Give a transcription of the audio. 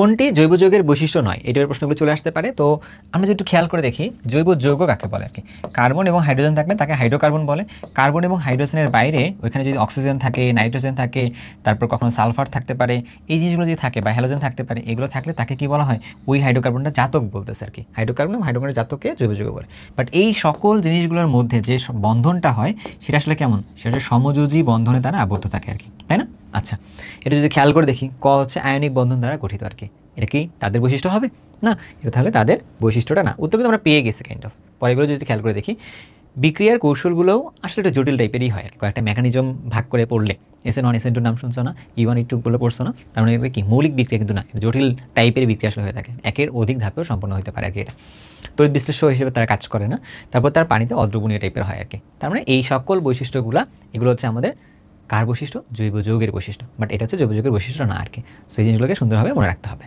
কোনটি জৈব যৌগের বৈশিষ্ট্য নয়, এটার প্রশ্নগুলো চলে আসতে পারে। তো আমরা যদি একটু খেয়াল করে দেখি, জৈব যৌগ কাকে বলে আর কি। কার্বন এবং হাইড্রোজেন থাকলে তাকে হাইড্রোকার্বন বলে। কার্বন এবং হাইড্রোজেনের বাইরে ওইখানে যদি অক্সিজেন থাকে, নাইট্রোজেন থাকে, তারপর কখনো সালফার থাকতে পারে, এই জিনিসগুলো যদি থাকে বা হ্যালোজেন থাকতে পারে, এগুলো থাকলে তাকে কি বলা হয়, ওই হাইড্রোকার্বনটা জাতক বলতেছে আর কি। হাইড্রোকার্বন এবং হাইড্রোকার্বনের জাতককে জৈব যৌগ বলে। বাট এই সকল জিনিসগুলোর মধ্যে যে বন্ধনটা হয় সেটা আসলে কেমন, সেটা সমযোজী বন্ধনে তারা আবদ্ধ থাকে আর কি, তাই না? আচ্ছা, এটা যদি খেয়াল করে দেখি, ক হচ্ছে আয়নিক বন্ধন দ্বারা গঠিত আর কি। এটা কি তাদের বৈশিষ্ট্য হবে না? এটা তাহলে তাদের বৈশিষ্ট্যটা না। উত্তর কিন্তু আমরা পেয়ে গেছি কাইন্ড অফ। পরেগুলো যদি খেয়াল করে দেখি, বিক্রিয়ার কৌশলগুলোও আসলে একটা জটিল টাইপেরই হয় আর কি। কয়েকটা মেকানিজম ভাগ করে পড়লে, SN1 SN2 নাম শুনছো না, E1 E2 গুলো পড়ছো না, তার মানে কি মৌলিক বিক্রিয়া কিন্তু না, জটিল টাইপের বিক্রিয়া আসলে হয়ে থাকে, একের অধিক ধাপেও সম্পন্ন হতে পারে আর কি। এটা তড়িৎ বিশ্লেষ্য হিসেবে তারা কাজ করে না, তারপর তার পানিতে অদ্রবণীয় টাইপের হয় আর কি। তার মানে এই সকল বৈশিষ্ট্যগুলো, এগুলো হচ্ছে আমাদের কার বৈশিষ্ট্য, জৈব যৌগের বৈশিষ্ট্য। বাট এটা হচ্ছে জৈব যৌগের বৈশিষ্ট্য না আর কি। সো এই জিনিসগুলোকে সুন্দরভাবে মনে রাখতে হবে।